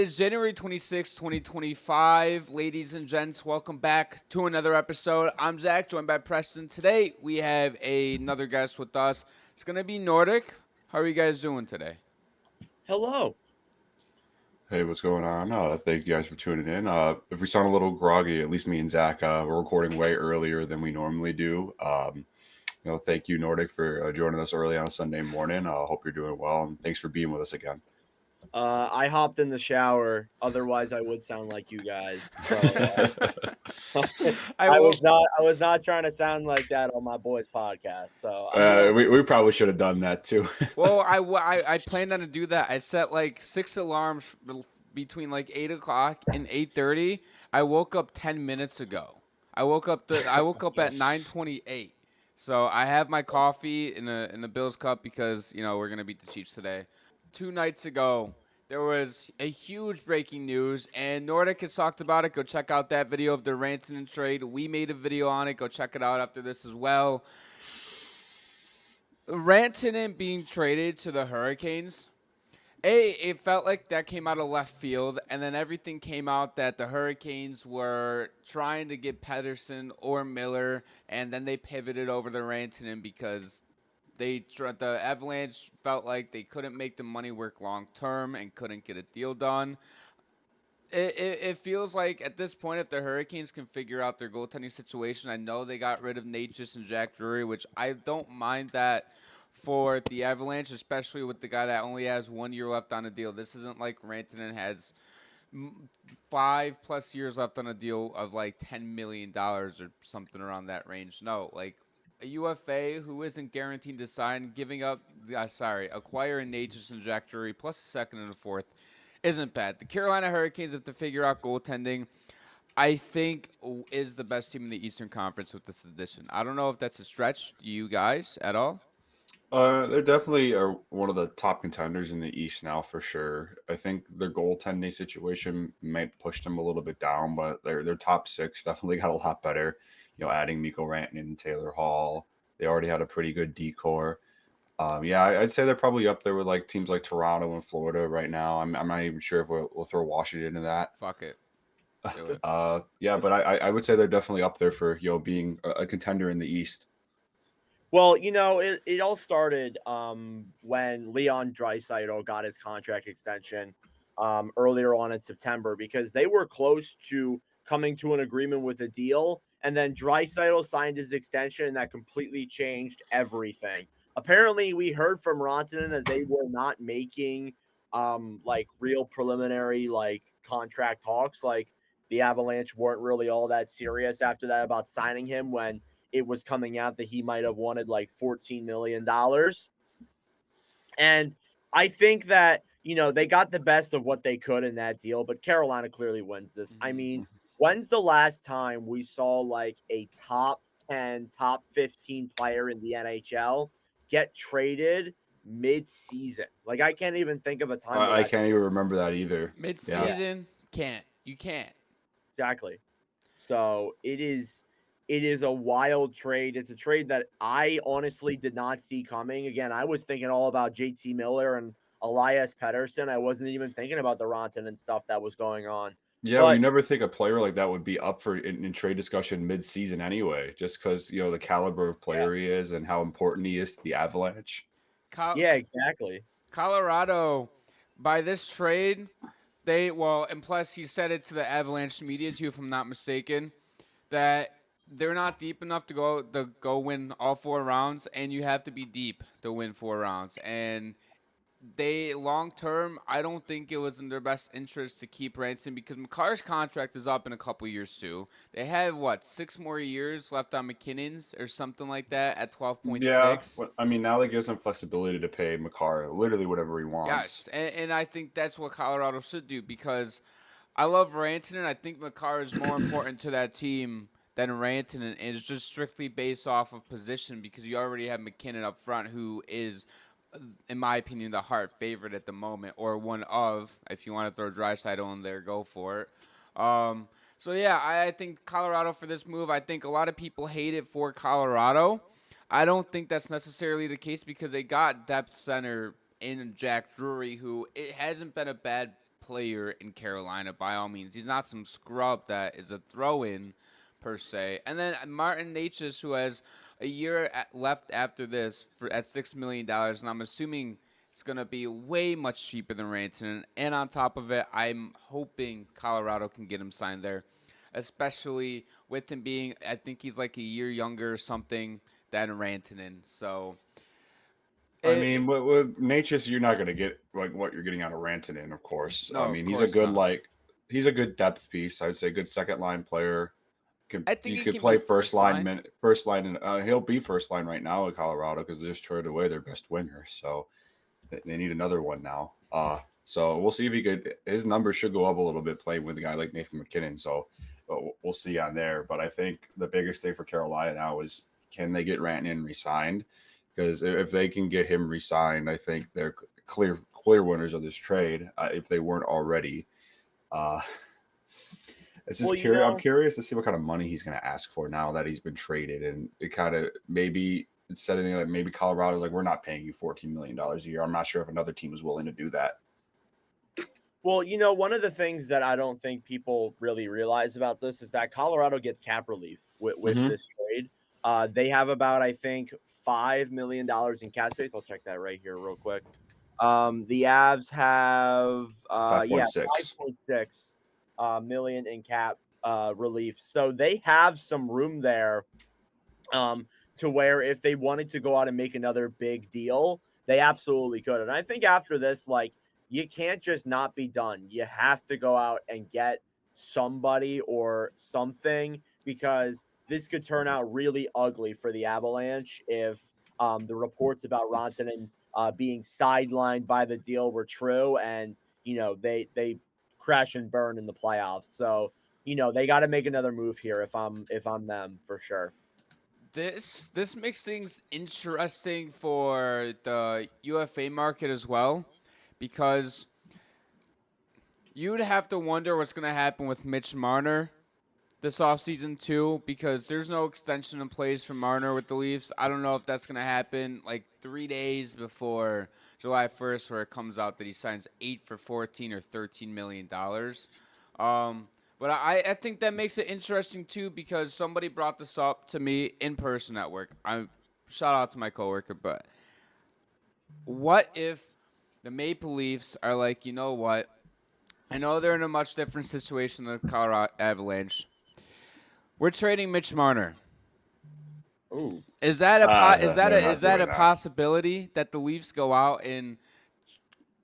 is January 26, 2025. Ladies and gents, welcome back to another episode. I'm Zach, joined by Preston. Today, we have another guest with us. It's going to be Nordic. How are you guys doing today? Hello. Hey, what's going on? Thank you guys for tuning in. If we sound a little groggy, at least me and Zach, we're recording way earlier than we normally do. Thank you, Nordic, for joining us early on a Sunday morning. I hope you're doing well, and thanks for being with us again. I hopped in the shower. Otherwise, I would sound like you guys. So I was not trying to sound like that on my boys' podcast. So we probably should have done that too. Well, I planned on to do that. I set like 6 alarms between like 8 o'clock and 8:30. I woke up 10 minutes ago. I woke up at 9:28. So I have my coffee in the Bills cup because we're gonna beat the Chiefs today. 2 nights ago, there was a huge breaking news, and Nordic has talked about it. Go check out that video of the Rantanen trade. We made a video on it. Go check it out after this as well. Rantanen being traded to the Hurricanes, it felt like that came out of left field, and then everything came out that the Hurricanes were trying to get Pedersen or Miller, and then they pivoted over to Rantanen because the Avalanche felt like they couldn't make the money work long term and couldn't get a deal done. It feels like at this point, if the Hurricanes can figure out their goaltending situation, I know they got rid of Natchez and Jack Drury, which I don't mind that for the Avalanche, especially with the guy that only has 1 year left on a deal. This isn't like Rantanen has 5+ years left on a deal of like $10 million or something around that range. No, like a UFA who isn't guaranteed to sign, acquiring Natchez and Jack Drury plus a second and a fourth isn't bad. The Carolina Hurricanes, if they figure out goaltending, I think is the best team in the Eastern Conference with this addition. I don't know if that's a stretch to you guys at all. They definitely are one of the top contenders in the East now for sure. I think their goaltending situation might push them a little bit down, but their top six definitely got a lot better. Adding Mikko Rantanen and Taylor Hall. They already had a pretty good decor. I'd say they're probably up there with like teams like Toronto and Florida right now. I'm not even sure if we'll throw Washington into that. Fuck it. But I would say they're definitely up there for being a contender in the East. Well, it all started when Leon Draisaitl got his contract extension earlier on in September because they were close to coming to an agreement with a deal, and then Draisaitl signed his extension, and that completely changed everything. Apparently, we heard from Rantanen that they were not making like real preliminary like contract talks. Like the Avalanche weren't really all that serious after that about signing him when it was coming out that he might have wanted like $14 million. And I think that, they got the best of what they could in that deal, but Carolina clearly wins this. I mean, when's the last time we saw like a top 10, top 15 player in the NHL get traded mid-season? Like, I can't even think of a time. I can't even remember that either. Mid-season, You can't. Exactly. So it is a wild trade. It's a trade that I honestly did not see coming. Again, I was thinking all about JT Miller and Elias Pettersson. I wasn't even thinking about the Rantanen stuff that was going on. Yeah, well, you never think a player like that would be up for in trade discussion mid-season anyway, just because, the caliber of player he is and how important he is to the Avalanche. Yeah, exactly. Colorado, by this trade, and plus he said it to the Avalanche media too, if I'm not mistaken, that they're not deep enough to go win all 4 rounds, and you have to be deep to win 4 rounds. And they long term, I don't think it was in their best interest to keep Rantanen because McCarr's contract is up in a couple years too. They have 6 more years left on McKinnon's or something like that at 12.6. Yeah, I mean now that gives them flexibility to pay McCarr literally whatever he wants. Yes, and I think that's what Colorado should do because I love Rantanen. I think McCarr is more important to that team than Rantanen, and it's just strictly based off of position because you already have McKinnon up front, who is, in my opinion, the Hart favorite at the moment, or one of. If you want to throw Draisaitl in there, go for it. I think Colorado for this move. I think a lot of people hate it for Colorado. I don't think that's necessarily the case because they got depth center in Jack Drury, who it hasn't been a bad player in Carolina by all means. He's not some scrub that is a throw-in per se. And then Martin Necas, who has a year left after this at $6 million, and I'm assuming it's going to be way much cheaper than Rantanen. And on top of it, I'm hoping Colorado can get him signed there, especially with him being, I think he's like a year younger or something than Rantanen. So, I mean, with Natchez, you're not going to get like what you're getting out of Rantanen, of course. No, I mean, of he's a course good not. he's a good depth piece. I would say good second line player. I think You he could can play be first line. and he'll be first line right now in Colorado because they just traded away their best winger, so they need another one now. So we'll see if he could. His numbers should go up a little bit playing with a guy like Nathan McKinnon. So we'll see on there. But I think the biggest thing for Carolina now is can they get Rantanen re-signed? Because if they can get him re-signed, I think they're clear winners of this trade if they weren't already. It's just curious. I'm curious to see what kind of money he's going to ask for now that he's been traded, and it kind of maybe it's anything like maybe Colorado's like, we're not paying you $14 million a year. I'm not sure if another team is willing to do that. Well, one of the things that I don't think people really realize about this is that Colorado gets cap relief with this trade. They have about, I think, $5 million in cap space. I'll check that right here real quick. The Avs have 5.6 million in cap relief. So they have some room there to where if they wanted to go out and make another big deal, they absolutely could. And I think after this, like, you can't just not be done. You have to go out and get somebody or something because this could turn out really ugly for the Avalanche if the reports about Rantanen being sidelined by the deal were true and, they crash and burn in the playoffs. So, they got to make another move here if I'm them for sure. This makes things interesting for the UFA market as well, because you would have to wonder what's going to happen with Mitch Marner this offseason too, because there's no extension in place for Marner with the Leafs. I don't know if that's going to happen like 3 days before July 1st, where it comes out that he signs 8 for 14 or $13 million. But I think that makes it interesting too, because somebody brought this up to me in person at work. Shout out to my coworker, but what if the Maple Leafs are like, you know what? I know they're in a much different situation than the Colorado Avalanche. We're trading Mitch Marner. Ooh. Is that a possibility that the Leafs go out and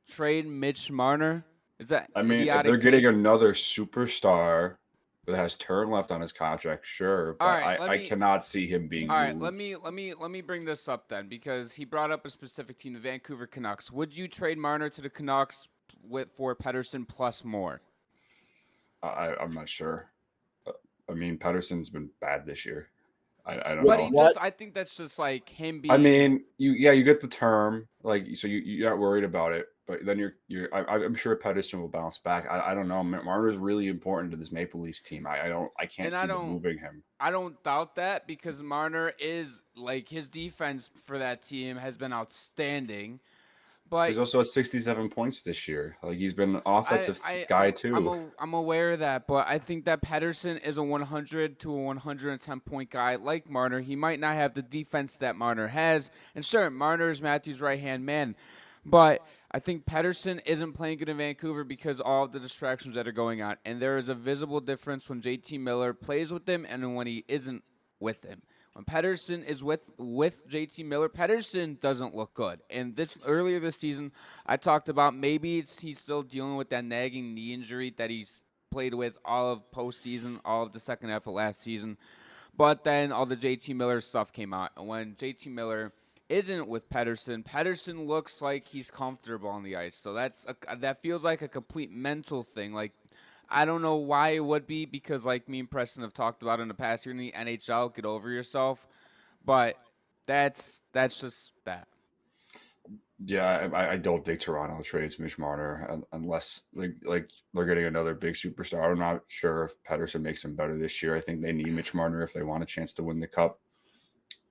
trade Mitch Marner? Is that I mean, if they're getting another superstar that has term left on his contract, sure, but I cannot see him being moved. All right, let me bring this up then, because he brought up a specific team, the Vancouver Canucks. Would you trade Marner to the Canucks for Pettersson plus more? I'm not sure. I mean, Pettersson's been bad this year. I don't know. I think that's just like him being. I mean, you get the term, like, so you're not worried about it, but then I'm sure Pettersson will bounce back. I don't know. Marner's really important to this Maple Leafs team. I can't see them moving him. I don't doubt that, because Marner is like, his defense for that team has been outstanding. But he's also at 67 points this year. Like, he's been an offensive guy too. I'm aware of that, but I think that Pettersson is a 100 to a 110 point guy like Marner. He might not have the defense that Marner has, and sure, Marner is Matthews' right-hand man, but I think Pettersson isn't playing good in Vancouver because all of the distractions that are going on, and there is a visible difference when JT Miller plays with him and when he isn't with him. When Pettersson is with JT Miller, Pettersson doesn't look good. And earlier this season, I talked about maybe he's still dealing with that nagging knee injury that he's played with all of postseason, all of the second half of last season. But then all the JT Miller stuff came out. And when JT Miller isn't with Pettersson looks like he's comfortable on the ice. So that feels like a complete mental thing. Like, I don't know why it would be, because like me and Preston have talked about in the past, you're in the NHL, get over yourself. But that's just that. Yeah, I don't think Toronto trades Mitch Marner unless like they're getting another big superstar. I'm not sure if Pettersson makes them better this year. I think they need Mitch Marner if they want a chance to win the cup.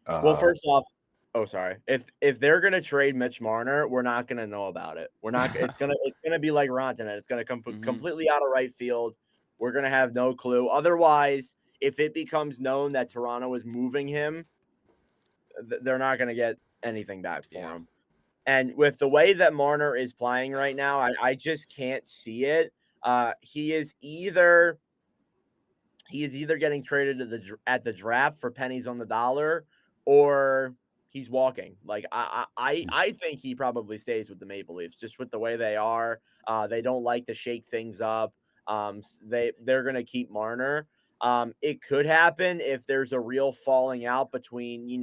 Well, first off, Oh, sorry. If they're gonna trade Mitch Marner, we're not gonna know about it. We're not. It's gonna be like Rantanen. It's gonna come Mhm. completely out of right field. We're gonna have no clue. Otherwise, if it becomes known that Toronto is moving him, they're not gonna get anything back for Yeah. him. And with the way that Marner is playing right now, I just can't see it. He is either getting traded at the draft for pennies on the dollar, or he's walking. Like I think he probably stays with the Maple Leafs, just with the way they are. They don't like to shake things up. They're gonna keep Marner. It could happen if there's a real falling out between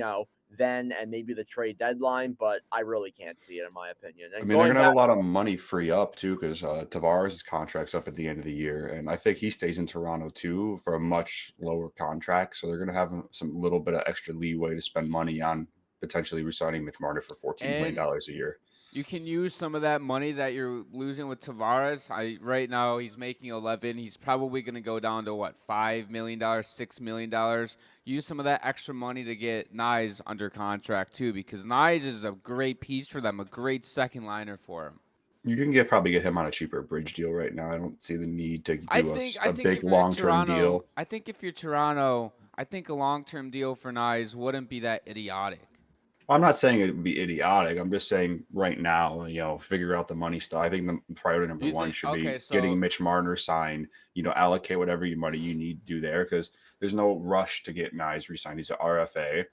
then and maybe the trade deadline, but I really can't see it in my opinion. I And mean, they're going gonna have back, a lot of money free up too, because Tavares' contract's up at the end of the year, and I think he stays in Toronto too for a much lower contract. So they're gonna have some little bit of extra leeway to spend money on potentially resigning Mitch Marner for $14 million a year. You can use some of that money that you're losing with Tavares. Right now he's making 11. He's probably going to go down to what, $5 million, $6 million. Use some of that extra money to get Nyes under contract too, because Nyes is a great piece for them, a great second liner for him. You can probably get him on a cheaper bridge deal right now. I don't see the need to I do think a I think big if you're long term Toronto, deal. I think a long-term deal for Nyes wouldn't be that idiotic. Well, I'm not saying it would be idiotic. I'm just saying right now, figure out the money stuff. I think the priority number You one think should okay, be so getting Mitch Marner signed. Allocate whatever money you need to do there, because there's no rush to get Nyes re-signed. He's an RFA,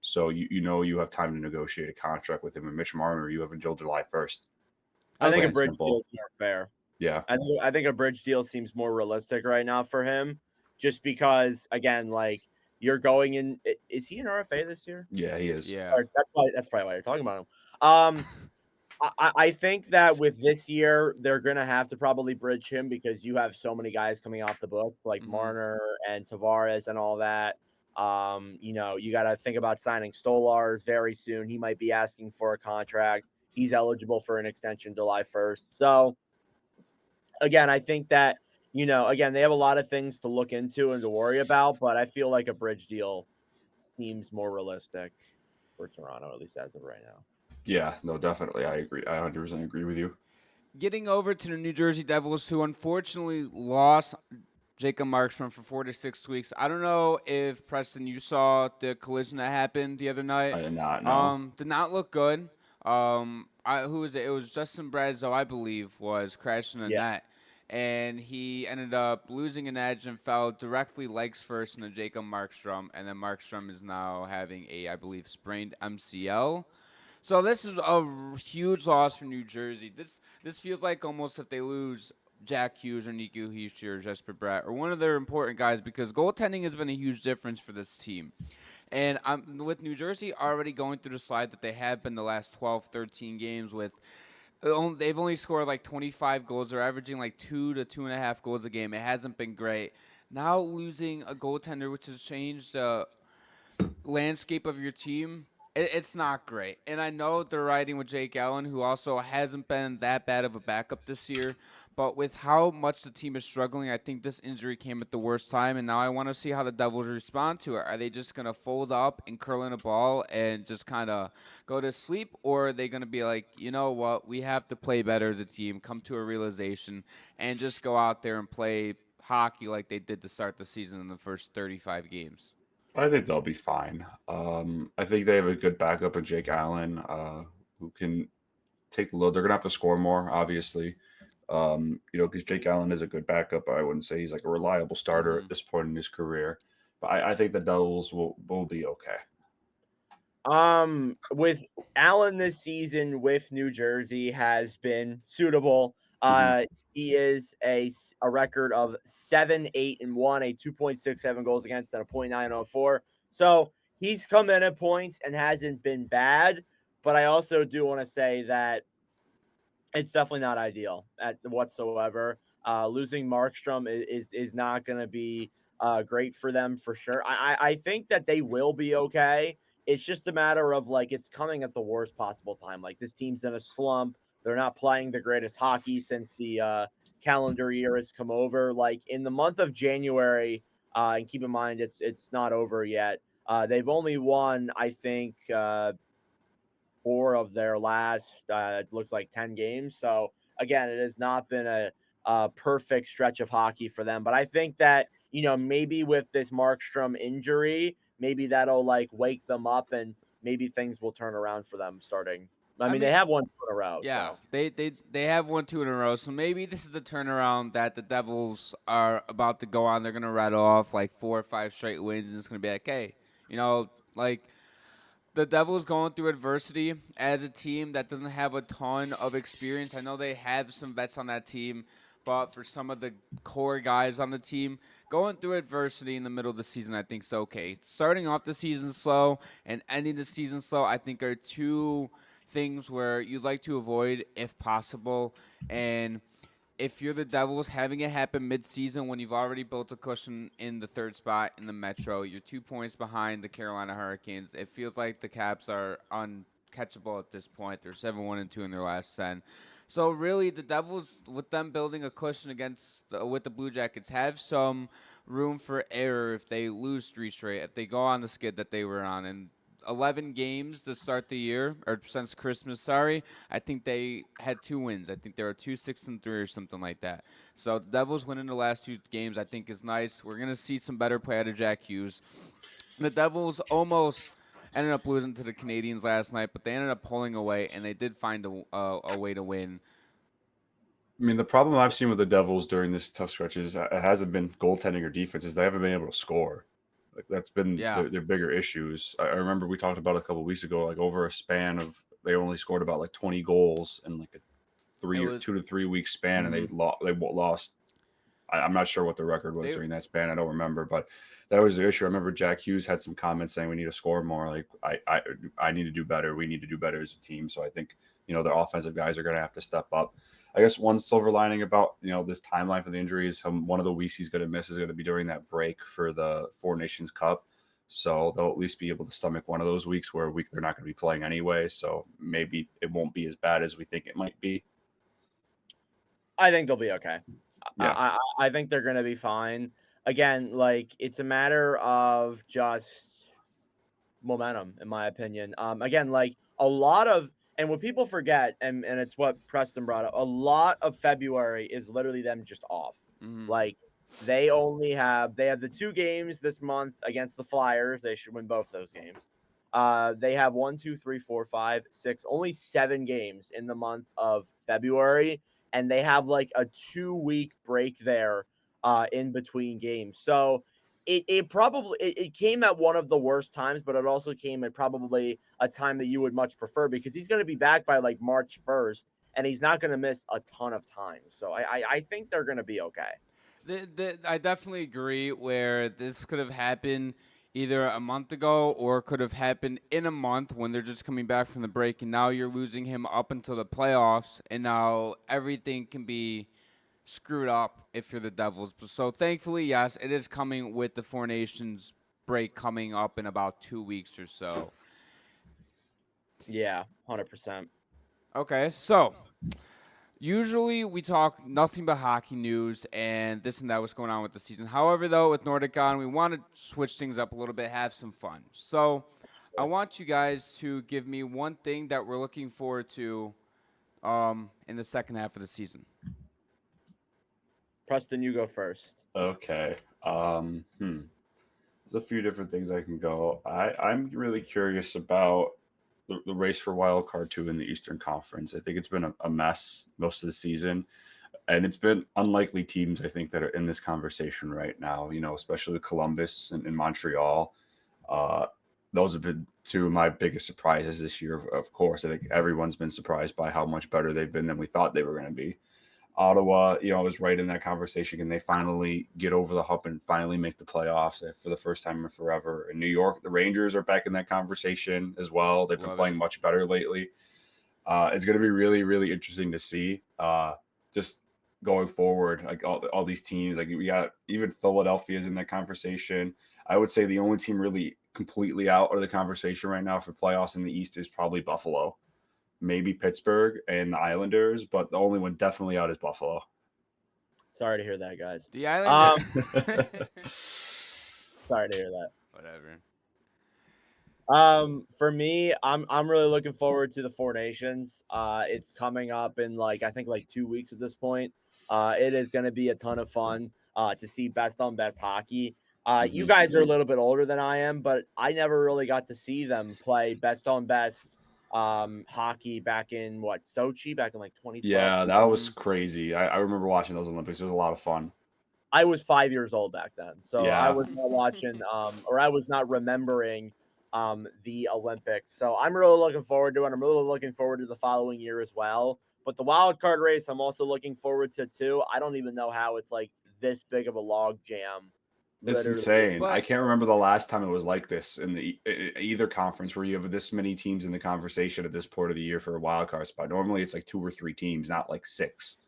so you have time to negotiate a contract with him. And Mitch Marner, you have until July 1st. I think okay. a Plain and bridge deal simple. is more fair. Yeah, I think a bridge deal seems more realistic right now for him, just because again, like you're going in. Is he an RFA this year? yeah, he is. Yeah. Or that's probably why you're talking about him. I think that with this year, they're gonna have to probably bridge him because you have so many guys coming off the book, like Mhm. Marner and Tavares and all that. You got to think about signing Stolars very soon. He might be asking for a contract. He's eligible for an extension July 1st. So again, I think that, again, they have a lot of things to look into and to worry about, but I feel like a bridge deal seems more realistic for Toronto, at least as of right now. Yeah, no, definitely. I agree. I 100% agree with you. Getting over to the New Jersey Devils, who unfortunately lost Jacob Markstrom for 4 to 6 weeks. I don't know if Preston, you saw the collision that happened the other night. I did not know. Did not look good. Who was it? It was Justin Brazeau, I believe, was crashing the Yeah. net, and he ended up losing an edge and fell directly legs first into Jacob Markstrom, and then Markstrom is now having I believe, sprained MCL. So this is a huge loss for New Jersey. This feels like almost if they lose Jack Hughes or Nico Hischier or Jesper Bratt or one of their important guys, because goaltending has been a huge difference for this team. And with New Jersey already going through the slide that they have been the last 12, 13 games with, they've only scored like 25 goals. They're averaging like 2 to 2.5 goals a game. It hasn't been great. Now losing a goaltender, which has changed the landscape of your team, it's not great. And I know they're riding with Jake Allen, who also hasn't been that bad of a backup this year. But with how much the team is struggling, I think this injury came at the worst time. And now I want to see how the Devils respond to it. Are they just going to fold up and curl in a ball and just kind of go to sleep? Or are they going to be like, you know what, we have to play better as a team, come to a realization, and just go out there and play hockey like they did to start the season in the first 35 games? I think they'll be fine. I think they have a good backup of Jake Allen, who can take the load. They're gonna have to score more, obviously. Because Jake Allen is a good backup. But I wouldn't say he's like a reliable starter Mm-hmm. at this point in his career. But I think the Devils will be okay. With Allen this season with New Jersey has been suitable. Mhm. He is a record of 7-8-1, a 2.67 goals against and a .904. So he's come in at points and hasn't been bad. But I also do want to say that it's definitely not ideal at whatsoever. Losing Markstrom is not going to be great for them for sure. I think that they will be okay. It's just a matter of like it's coming at the worst possible time. Like this team's in a slump. They're not playing the greatest hockey since the calendar year has come over. Like in the month of January, and keep in mind it's not over yet. They've only won, I think, 4 of their last, looks like 10 games. So again, it has not been a perfect stretch of hockey for them. But I think that, maybe with this Markstrom injury, maybe that'll like wake them up and maybe things will turn around for them starting. I mean, they have won 2 in a row. Yeah, So. they have won 2 in a row, so maybe this is a turnaround that the Devils are about to go on. They're gonna rattle off like 4 or 5 straight wins, and it's gonna be like, hey, like the Devils going through adversity as a team that doesn't have a ton of experience. I know they have some vets on that team, but for some of the core guys on the team, going through adversity in the middle of the season, I think is okay. Starting off the season slow and ending the season slow, I think are two things where you'd like to avoid if possible. And if you're the Devils, having it happen mid-season when you've already built a cushion in the 3rd spot in the Metro, you're 2 points behind the Carolina Hurricanes. It feels like the Caps are uncatchable at this point. They're 7-1-2 in their last 10. So really, the Devils, with them building a cushion with the Blue Jackets, have some room for error if they lose 3 straight, if they go on the skid that they were on. And 11 games to start the year, or since Christmas, sorry. I think they had 2 wins. I think they were 2-6-3 or something like that. So the Devils winning the last 2 games, I think, is nice. We're going to see some better play out of Jack Hughes. The Devils almost ended up losing to the Canadians last night, but they ended up pulling away, and they did find a way to win. I mean, the problem I've seen with the Devils during this tough stretch is it hasn't been goaltending or defense. Is they haven't been able to score. Like that's been their bigger issues. I remember we talked about it a couple of weeks ago. Like over a span of, they only scored about like 20 goals in like a 2 to 3 week span, and they lost. I'm not sure what the record was during that span. I don't remember, but that was the issue. I remember Jack Hughes had some comments saying we need to score more. Like I need to do better. We need to do better as a team. So I think their offensive guys are going to have to step up. I guess one silver lining about this timeline for the injuries, one of the weeks he's going to miss is going to be during that break for the Four Nations Cup. So they'll at least be able to stomach one of those weeks where they're not going to be playing anyway. So maybe it won't be as bad as we think it might be. I think they'll be okay. Yeah. I think they're going to be fine. Again, like it's a matter of just momentum, in my opinion. Again, like a lot of, and what people forget, and it's what Preston brought up, a lot of February is literally them just off. Like they have the 2 games this month against the Flyers. They should win both those games. They have 1, 2, 3, 4, 5, 6, only 7 games in the month of February, and they have like a 2-week break there in between games. So it probably came at one of the worst times, but it also came at probably a time that you would much prefer, because he's going to be back by like March 1st, and he's not going to miss a ton of time. So I think they're going to be okay. I definitely agree where this could have happened either a month ago or could have happened in a month when they're just coming back from the break, and now you're losing him up until the playoffs, and now everything can be screwed up if you're the Devils. So thankfully, yes, it is coming with the Four Nations break coming up in about 2 weeks or so. Yeah, 100%. Okay, so usually we talk nothing but hockey news and this and that, what's going on with the season. However, though, with Nordic on, we want to switch things up a little bit, have some fun. So I want you guys to give me one thing that we're looking forward to in the second half of the season. Preston, you go first. Okay. There's a few different things I can go. I'm really curious about the race for wild card 2 in the Eastern Conference. I think it's been a mess most of the season, and it's been unlikely teams, I think, that are in this conversation right now, especially Columbus and Montreal. Those have been 2 of my biggest surprises this year, of course. I think everyone's been surprised by how much better they've been than we thought they were going to be. Ottawa, was right in that conversation. Can they finally get over the hump and finally make the playoffs for the first time in forever? In New York, the Rangers are back in that conversation as well. They've been playing much better lately. It's going to be really, really interesting to see just going forward, like all these teams. Like we got even Philadelphia's in that conversation. I would say the only team really completely out of the conversation right now for playoffs in the East is probably Buffalo. Maybe Pittsburgh and the Islanders, but the only one definitely out is Buffalo. Sorry to hear that, guys. The Islanders. Sorry to hear that. Whatever. For me, I'm really looking forward to the Four Nations. It's coming up in I think 2 weeks at this point. It is going to be a ton of fun to see best on best hockey. You guys are a little bit older than I am, but I never really got to see them play best on best hockey back in Sochi back in 2012. Yeah, that was crazy. I remember watching those Olympics. It was a lot of fun. I was 5 years old back then, so I Yeah. was not watching or I was not remembering the Olympics. So I'm really looking forward to it. I'm really looking forward to the following year as well. But the wild card race, I'm also looking forward to too. I don't even know how it's this big of a log jam. It's Literally. insane. I But- can't remember the last time it was like this in either conference where you have this many teams in the conversation at this point of the year for a wild card spot. Normally, it's 2 or 3 teams, not 6.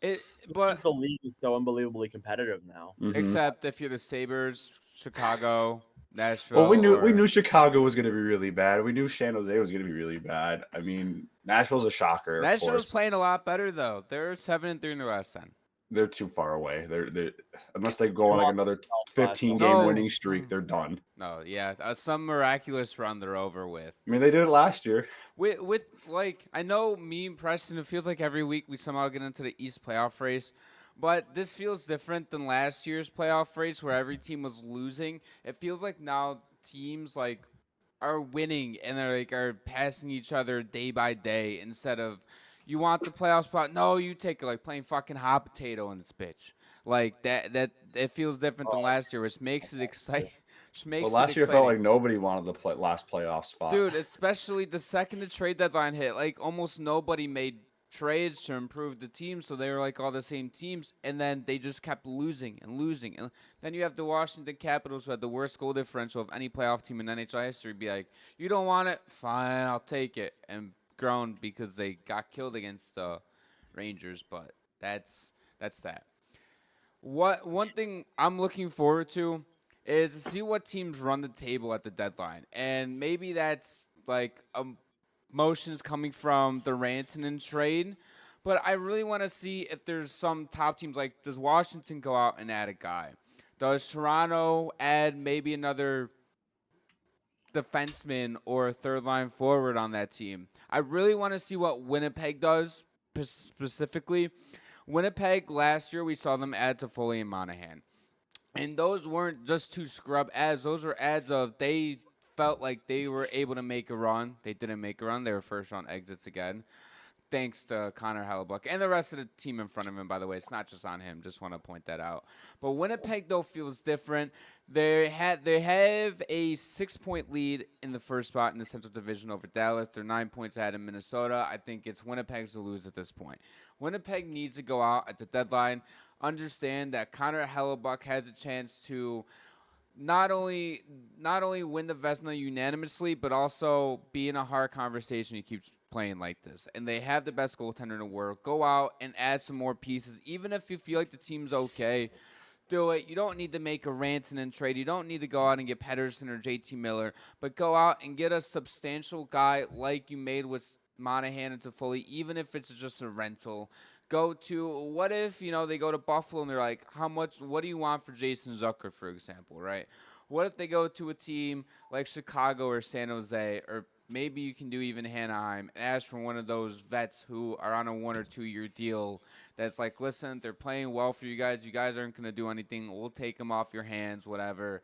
But the league is so unbelievably competitive now. Except if you're the Sabres, Chicago, Nashville. Well, we knew Chicago was going to be really bad. We knew San Jose was going to be really bad. I mean, Nashville's a shocker. Nashville's playing a lot better though. They're 7-3 in their last 10. They're too far away. They're unless they go on another 15-game winning streak, they're done. No, yeah, some miraculous run they're over with. I mean, they did it last year. With I know me and Preston, it feels like every week we somehow get into the East playoff race, but this feels different than last year's playoff race where every team was losing. It feels like now teams are winning and they're are passing each other day by day instead of you want the playoff spot. No, you take it playing fucking hot potato in this bitch. That it feels different than last year, which makes it exciting. Well, last year felt like nobody wanted the last playoff spot. Dude, especially the second the trade deadline hit, almost nobody made trades to improve the team, so they were all the same teams, and then they just kept losing and losing. And then you have the Washington Capitals, who had the worst goal differential of any playoff team in NHL history, be like, you don't want it? Fine, I'll take it. And grown because they got killed against Rangers, but that's that. One thing I'm looking forward to is to see what teams run the table at the deadline. And maybe that's motions coming from the Rantanen trade. But I really want to see if there's some top teams, does Washington go out and add a guy? Does Toronto add maybe another defenseman or a third line forward on that team? I really want to see what Winnipeg does specifically. Winnipeg last year, we saw them add to Foley and Monahan. And those weren't just 2 scrub ads. Those were ads of they felt like they were able to make a run. They didn't make a run. They were first round exits again. Thanks to Connor Hellebuck and the rest of the team in front of him, by the way. It's not just on him. Just want to point that out. But Winnipeg, though, feels different. They have a 6-point lead in the first spot in the Central Division over Dallas. They're 9 points ahead of Minnesota. I think it's Winnipeg's to lose at this point. Winnipeg needs to go out at the deadline, understand that Connor Hellebuck has a chance to not only win the Vezina unanimously, but also be in a hard conversation. He keeps playing like this, and they have the best goaltender in the world. Go out and add some more pieces, even if you feel like the team's okay. Do it. You don't need to make a Rantanen trade. You don't need to go out and get Pedersen or JT Miller, but go out and get a substantial guy like you made with Monahan and Toffoli, even if it's just a rental. Go to, what if, they go to Buffalo and they're like, what do you want for Jason Zucker, for example, right? What if they go to a team like Chicago or San Jose, or maybe you can do even Anaheim, and ask for one of those vets who are on a 1 or 2 year deal that's listen, they're playing well for you guys. You guys aren't going to do anything. We'll take them off your hands, whatever.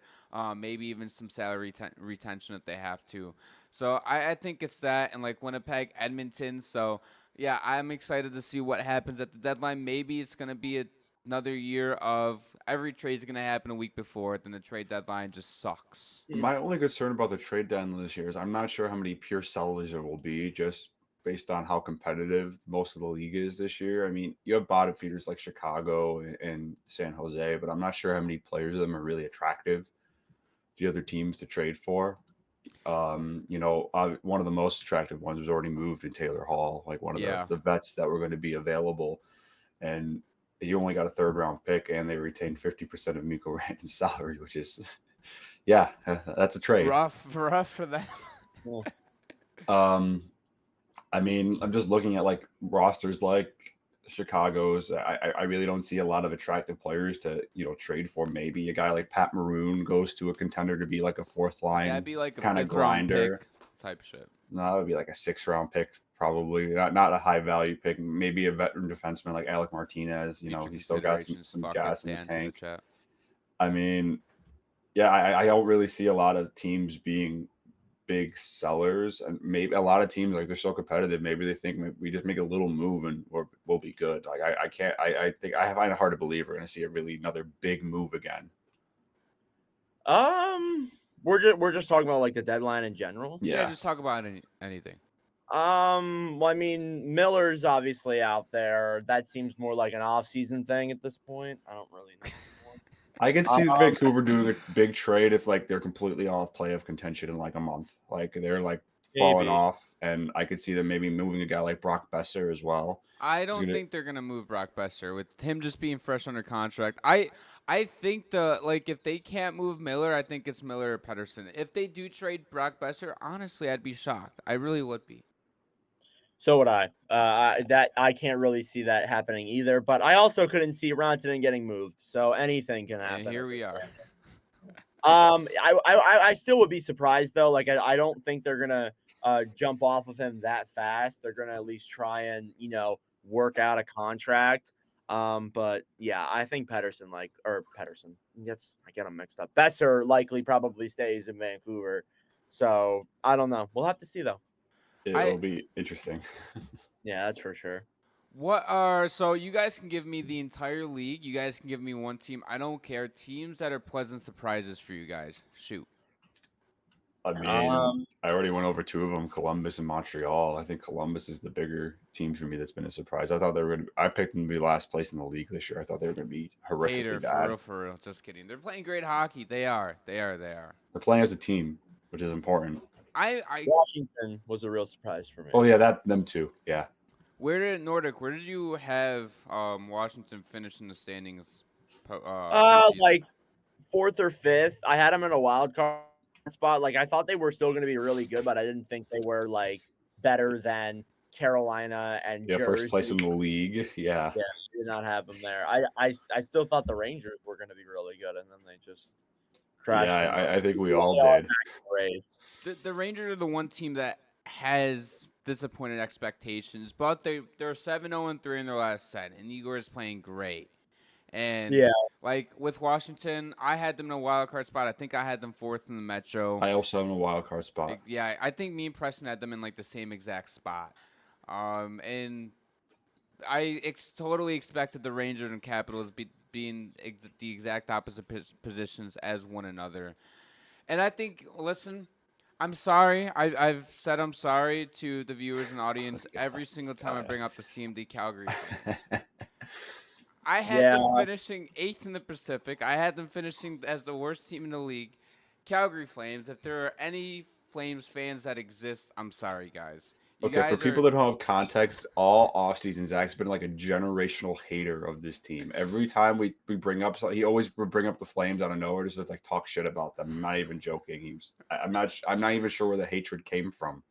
Maybe even some salary retention if they have to. So I think it's that, and Winnipeg, Edmonton. So, yeah, I'm excited to see what happens at the deadline. Maybe it's going to be another year of every trade's going to happen a week before, then the trade deadline just sucks. My only concern about the trade deadline this year is I'm not sure how many pure sellers there will be, just based on how competitive most of the league is this year. I mean, you have bottom feeders like Chicago and San Jose, but I'm not sure how many players of them are really attractive to the other teams to trade for. One of the most attractive ones was already moved in Taylor Hall, one of the vets that were going to be available. And you only got a 3rd round pick, and they retained 50% of Mikko Rantanen's salary, which is, that's a trade. Rough for that. I mean, I'm just looking at rosters like Chicago's. I really don't see a lot of attractive players to trade for. Maybe a guy like Pat Maroon goes to a contender to be a 4th line That'd be a kind of 5th round grinder. pick. type shit. No, that would be like a 6th-round pick, probably. Not a high value pick. Maybe a veteran defenseman like Alec Martinez. Future He's still got considerations. some Fuck gas it. in the Dan to the tank. chat. I mean, yeah, I don't really see a lot of teams being big sellers, and maybe a lot of teams, like, they're so competitive. Maybe they think we just make a little move and we'll be good. Like, I can't. I think I find it hard to believe we're going to see another big move again. We're just talking about like the deadline in general. Yeah, just talk about anything. Well, I mean, Miller's obviously out there. That seems more like an off-season thing at this point. I don't really know anymore. I could see Vancouver doing a big trade if, like, they're completely off playoff contention in like a month. Like, they're like falling off, and I could see them maybe moving a guy like Brock Besser as well. I don't think they're gonna move Brock Besser with him just being fresh under contract. I think if they can't move Miller, I think it's Miller or Pedersen. If they do trade Brock Besser, honestly, I'd be shocked. I really would be. So would I. I can't really see that happening either. But I also couldn't see Rantanen getting moved. So anything can happen. And here we are. I still would be surprised though. Like I don't think they're gonna jump off of him that fast. They're gonna at least try and work out a contract. But yeah, I think Pedersen. Yes, I get them mixed up. Besser likely probably stays in Vancouver. So I don't know. We'll have to see though. It'll be interesting. Yeah, that's for sure. So you guys can give me the entire league. You guys can give me one team. I don't care. Teams that are pleasant surprises for you guys. Shoot. I mean, I already went over 2 of them, Columbus and Montreal. I think Columbus is the bigger team for me that's been a surprise. I thought I picked them to be last place in the league this year. I thought they were going to be horrifically bad. For real. Just kidding. They're playing great hockey. They are. They're playing as a team, which is important. Washington was a real surprise for me. Oh yeah, them too. Yeah. Where did you have Washington finish in the standings? Like 4th or 5th. I had them in a wild card spot. Like I thought they were still going to be really good, but I didn't think they were like better than Carolina and Jersey. First place in the league. Yeah. Yeah, I did not have them there. I still thought the Rangers were going to be really good, and then they just crashed. Yeah, I think we all did. The Rangers are the one team that has disappointed expectations, but they're 7-0-3 in their last 10, and Igor is playing great. And like with Washington, I had them in a wild card spot. I think I had them 4th in the Metro. I also have them in a wild card spot. Yeah, I think me and Preston had them in like the same exact spot. And I totally expected the Rangers and Capitals being the exact opposite positions as one another. And I think, listen, I'm sorry. I've said I'm sorry to the viewers and audience every single time I bring up the CMD Calgary Flames. I had them finishing 8th in the Pacific. I had them finishing as the worst team in the league. Calgary Flames. If there are any Flames fans that exist, I'm sorry, guys. For people that don't have context, all offseason, Zach's been like a generational hater of this team. Every time we bring up something, he always would bring up the Flames out of nowhere just to like talk shit about them. I'm not even joking. I'm not even sure where the hatred came from.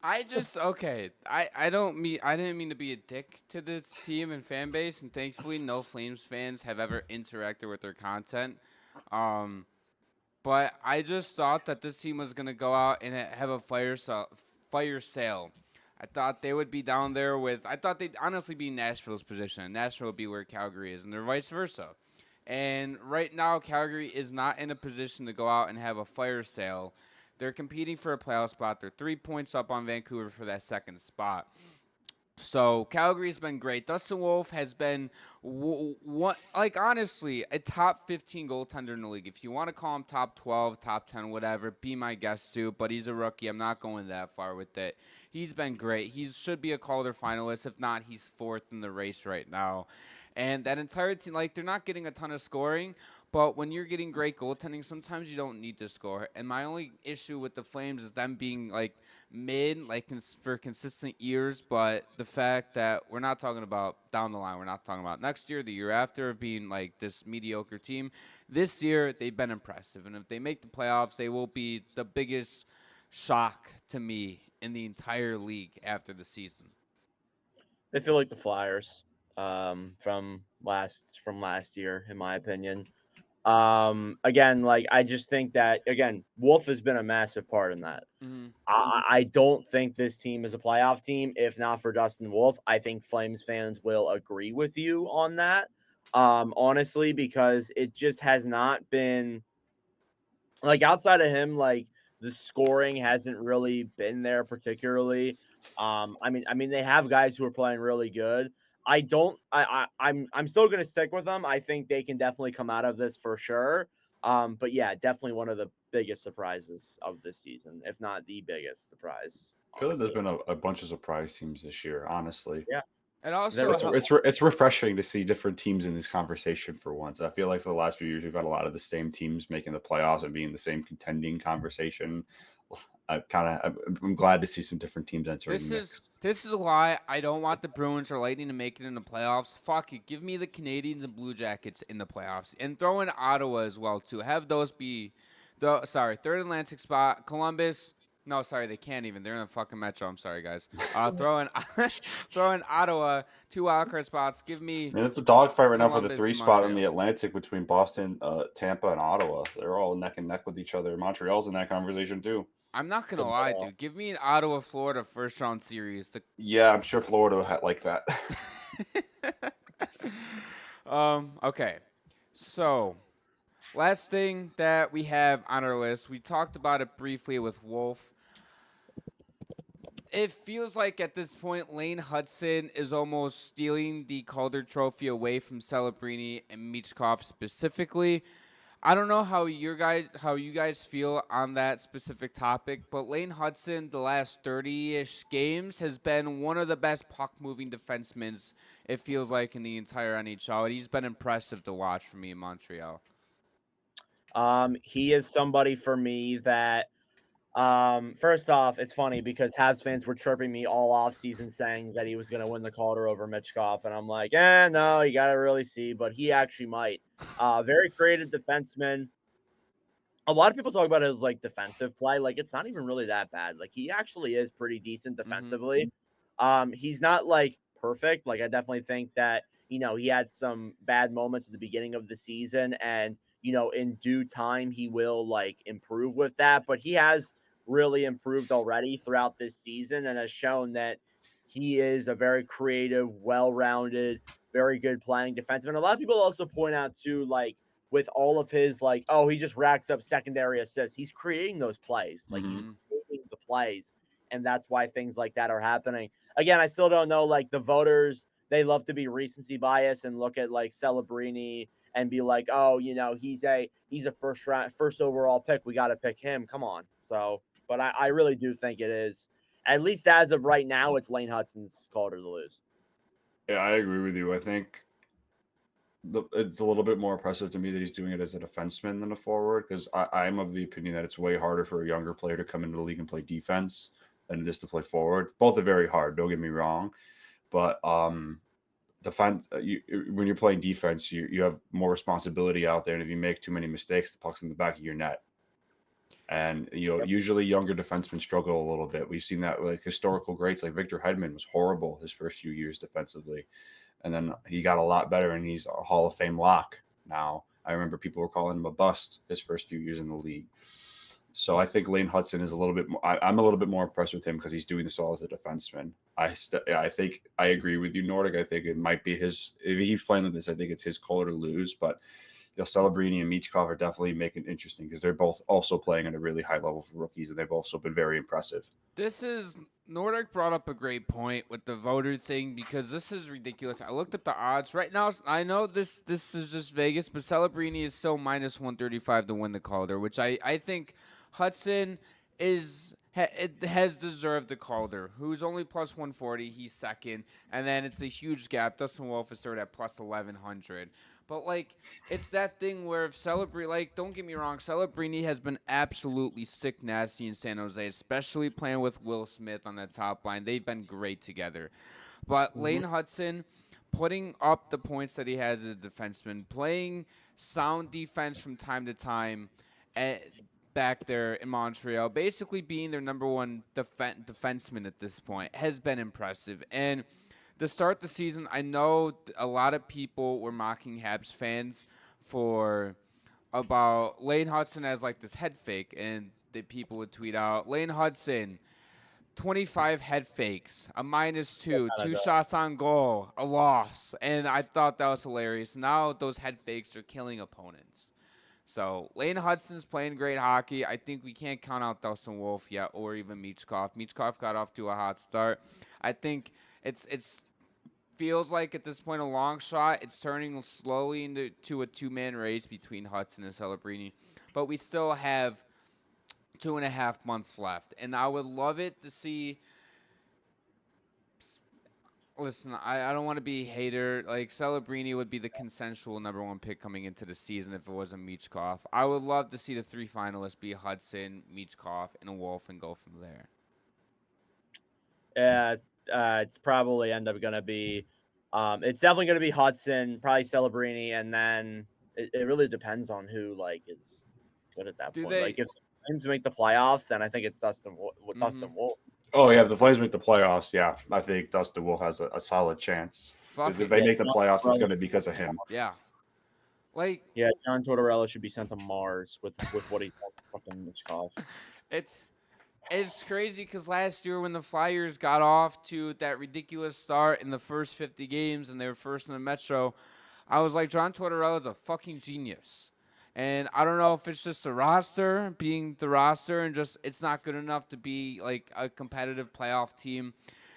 I didn't mean to be a dick to this team and fan base, and thankfully no Flames fans have ever interacted with their content. But I just thought that this team was gonna go out and have a fire sale. I thought they would be down there I thought they'd honestly be in Nashville's position. Nashville would be where Calgary is, and they're vice versa. And right now, Calgary is not in a position to go out and have a fire sale. They're competing for a playoff spot. They're 3 points up on Vancouver for that 2nd spot. So Calgary's been great. Dustin Wolf has been, honestly, a top 15 goaltender in the league. If you want to call him top 12, top 10, whatever, be my guest too. But he's a rookie. I'm not going that far with it. He's been great. He should be a Calder finalist. If not, he's 4th in the race right now. And that entire team, they're not getting a ton of scoring. But when you're getting great goaltending, sometimes you don't need to score. And my only issue with the Flames is them being mid, for consistent years. But the fact that we're not talking about down the line, we're not talking about next year, the year after, of being this mediocre team. This year, they've been impressive. And if they make the playoffs, they will be the biggest shock to me in the entire league after the season. They feel like the Flyers from last year, in my opinion. Again, like I just think that again, Wolf has been a massive part in that. Mhm. I don't think this team is a playoff team. If not for Dustin Wolf, I think Flames fans will agree with you on that. Honestly, because it just has not been like outside of him, like the scoring hasn't really been there particularly. I mean, they have guys who are playing really good. I don't. I'm still gonna stick with them. I think they can definitely come out of this for sure. But yeah, definitely one of the biggest surprises of this season, if not the biggest surprise. I feel like there's Honestly, been a bunch of surprise teams this year, honestly. yeah. And There also, It's really how, it's it's refreshing to see different teams in this conversation for once. I feel like for the last few years we've had a lot of the same teams making the playoffs and being the same contending conversation. I'm glad to see some different teams entering this the is mix. this is why I don't want the Bruins or Lightning to make it in the playoffs. Fuck it, give me the Canadians and Blue Jackets in the playoffs, and throw in Ottawa as well too. Have those be, third Atlantic spot. Columbus. No, sorry, they can't even. They're in the fucking Metro. I'm sorry, guys. Throw in, throw in Ottawa, 2 wildcard spots. Give me And it's a dogfight right now for the Columbus 3 and spot in Montreal. the Atlantic between Boston, Tampa, and Ottawa. They're all neck and neck with each other. Montreal's in that conversation too. I'm not gonna for lie, dude. Give me an Ottawa, Florida first round series. Yeah, I'm sure Florida had like that. Okay. So, last thing that we have on our list, we talked about it briefly with Wolf. It feels like at this point, Lane Hutson is almost stealing the Calder Trophy away from Celebrini and Michkov specifically. I don't know how you guys feel on that specific topic, but Lane Hutson the last 30-ish games has been one of the best puck moving defensemen it feels like in the entire NHL. And he's been impressive to watch for me in Montreal. He is somebody for me that first off, it's funny because Habs fans were chirping me all off season saying that he was going to win the Calder over Mitchkov, and I'm like, no, you got to really see, but he actually might. Very creative defenseman. A lot of people talk about his like defensive play, like it's not even really that bad. Like he actually is pretty decent Mm-hmm. defensively. He's not like perfect. Like I definitely think that he had some bad moments at the beginning of the season, and in due time he will like improve with that. But he has really improved already throughout this season, and has shown that he is a very creative, well-rounded, very good playing defenseman. A lot of people also point out too, like with all of his like, oh, he just racks up secondary assists. He's creating those plays. Like he's Hmm. Mm-hmm. creating the plays. And that's why things like that are happening. Again, I still don't know. Like the voters, they love to be recency bias and look at like Celebrini and be like, oh, he's a first overall pick. We got to pick him. Come on. So, but I really do think it is, at least as of right now, it's Lane Hutson's Calder to lose. Yeah, I agree with you. I think it's a little bit more impressive to me that he's doing it as a defenseman than a forward because I'm of the opinion that it's way harder for a younger player to come into the league and play defense than it is to play forward. Both are very hard. Don't get me wrong, but defense when you're playing defense, you have more responsibility out there, and if you make too many mistakes, the puck's in the back of your net. And Yep. usually younger defensemen struggle a little bit. We've seen that with like historical greats like Victor Hedman was horrible his first few years defensively, and then he got a lot better, and he's a Hall of Fame lock now. I remember people were calling him a bust his first few years in the league. So I think Lane Hutson is a little bit more. I'm a little bit more impressed with him because he's doing this all as a defenseman. I think I agree with you, Nordic. I think it might be his. If he's playing like this, I think it's his call to lose. But Celebrini and Michkov are definitely making it interesting because they're both also playing at a really high level for rookies, and they've also been very impressive. This is Nordic brought up a great point with the voter thing because this is ridiculous. I looked up the odds right now. I know this is just Vegas, but Celebrini is still minus 135 to win the Calder, which I think Hudson it has deserved the Calder. Who's only plus 140, he's second, and then it's a huge gap. Dustin Wolf is third at plus 1100. But like it's that thing where if Celebrini, like, don't get me wrong, Celebrini has been absolutely sick nasty in San Jose, especially playing with Will Smith on the top line. They've been great together. But Mhm. Lane Hutson, putting up the points that he has as a defenseman, playing sound defense from time to time, back there in Montreal, basically being their number one defenseman at this point, has been impressive. And to start the season, I know a lot of people were mocking Habs fans for about Lane Hutson as like this head fake, and the people would tweet out Lane Hutson, 25 head fakes, a -2, two shots on goal, a loss, and I thought that was hilarious. Now those head fakes are killing opponents. So Lane Hudson's playing great hockey. I think we can't count out Dustin Wolf yet, or even Michkov. Michkov got off to a hot start. I think it's feels like at this point a long shot. It's turning slowly into a two-man race between Hudson and Celebrini, but we still have 2.5 months left, and I would love it to see. Listen, I don't want to be a hater. Like, Celebrini would be the consensual #1 pick coming into the season if it wasn't Michkov. I would love to see the 3 finalists be Hudson, Michkov, and Wolf and go from there. Yeah, it's probably end up going to be, it's definitely going to be Hudson, probably Celebrini, and then it really depends on who like is good at that Do point. Like they? if the Flames make the playoffs, then I think it's Dustin Wolf. Oh yeah, if the Flames make the playoffs, yeah, I think Dustin Wolf has a solid chance. Fuck Because if it. they make the John playoffs, it's Tortorella going to should be be because of sent to him. Mars. Yeah. Like, Yeah, John Tortorella should be sent to Mars with what he's done with fucking Michkov. it's crazy because last year when the Flyers got off to that ridiculous start in the first 50 games and they were first in the Metro, I was like, John Tortorella is a fucking genius. And I don't know if it's just the roster being the roster and just it's not good enough to be like a competitive playoff team.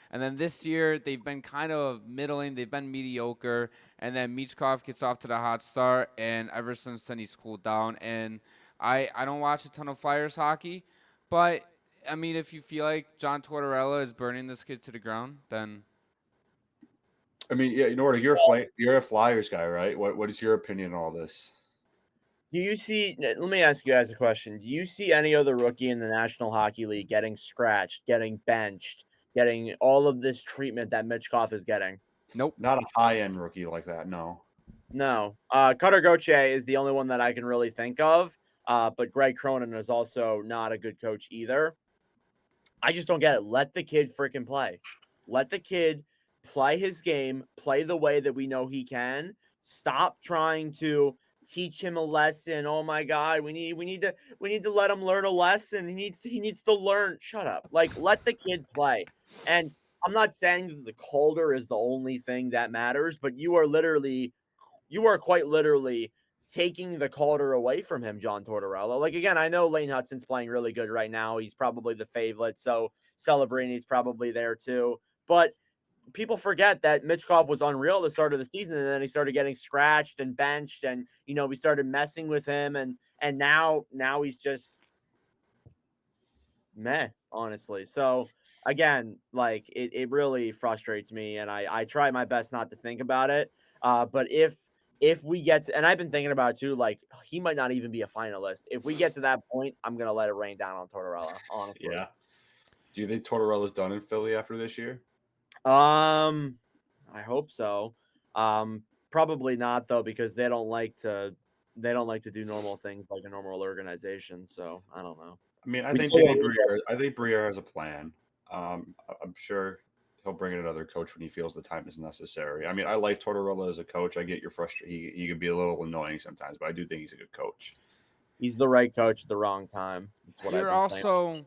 And then this year they've been kind of middling, they've been mediocre. And then Michkov gets off to the hot start, and ever since then he's cooled down. And I don't watch a ton of Flyers hockey, but I mean, if you feel like John Tortorella is burning this kid to the ground, then I mean, yeah, Nordic, you're a Flyers guy, right? What is your opinion on all this? Do you see? Let me ask you guys a question. Do you see any other rookie in the National Hockey League getting scratched, getting benched, getting all of this treatment that Michkov is getting? nope. Not a high end rookie like that, no. No. Cutter Gauthier is the only one that I can really think of. But Greg Cronin is also not a good coach either. I just don't get it. Let the kid freaking play. Let the kid play his game, play the way that we know he can. Stop trying to teach him a lesson. Oh my God, we need to let him learn a lesson. He needs to learn. Shut up. Like let the kid play. And I'm not saying that the Calder is the only thing that matters, but you are quite literally taking the Calder away from him, John Tortorella. Like, again, I know Lane Hutson's playing really good right now. He's probably the favorite, so Celebrini's probably there too. But people forget that Michkov was unreal at the start of the season, and then he started getting scratched and benched, and we started messing with him, and now he's just meh, honestly. So again, like it really frustrates me, and I try my best not to think about it. But if we get to, and I've been thinking about it too, like he might not even be a finalist. If we get to that point, I'm gonna let it rain down on Tortorella, honestly. Yeah. Do you think Tortorella's done in Philly after this year? I hope so. Probably not though, because they don't like to do normal things like a normal organization. So I don't know. I mean, We still don't- I think Briere has a plan. I'm sure he'll bring in another coach when he feels the time is necessary. I mean, I like Tortorella as a coach. I get your frustration. He can be a little annoying sometimes, but I do think he's a good coach. He's the right coach at the wrong time. That's what You're I've been saying.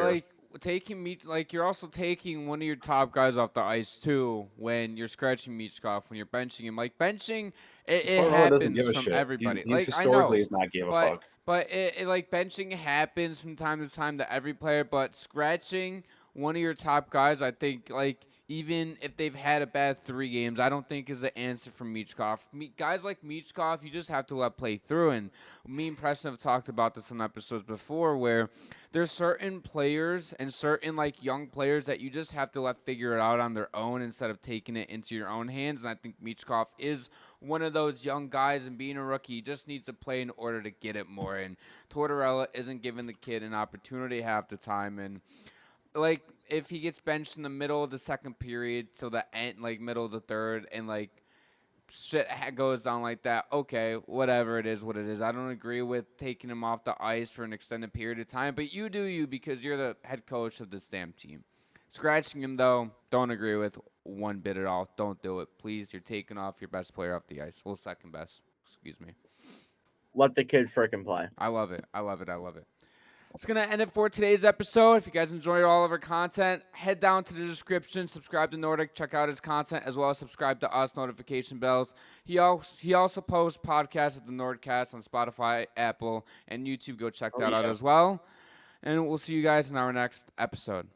like taking you're also taking one of your top guys off the ice too when you're scratching Michkov, when you're benching him. Like benching, it Tortorella doesn't happens give a from shit. everybody. He's Like I historically know, has not give a but fuck. but it like benching happens from time to time to every player. But scratching one of your top guys, I think like even if they've had a bad 3 games, I don't think is the answer for Michkov. Guys like Michkov, you just have to let play through. And me and Preston have talked about this in episodes before where there's certain players and certain like young players that you just have to let figure it out on their own instead of taking it into your own hands. And I think Michkov is one of those young guys, and being a rookie, he just needs to play in order to get it more. And Tortorella isn't giving the kid an opportunity half the time. And like if he gets benched in the middle of the second period, so the end, like middle of the third, and like shit goes down like that, okay, whatever, it is what it is. I don't agree with taking him off the ice for an extended period of time, but you do you because you're the head coach of this damn team. Scratching him though, don't agree with one bit at all. Don't do it, please. You're taking off your best player off the ice. Well, second best. Excuse me. let the kid frickin' play. I love it. I love it. I love it. It's going to end it for today's episode. If you guys enjoyed all of our content, head down to the description, subscribe to Nordic, check out his content, as well as subscribe to us, notification bells. He also posts podcasts at the Nordcast on Spotify, Apple, and YouTube. Go check that out as well. And we'll see you guys in our next episode.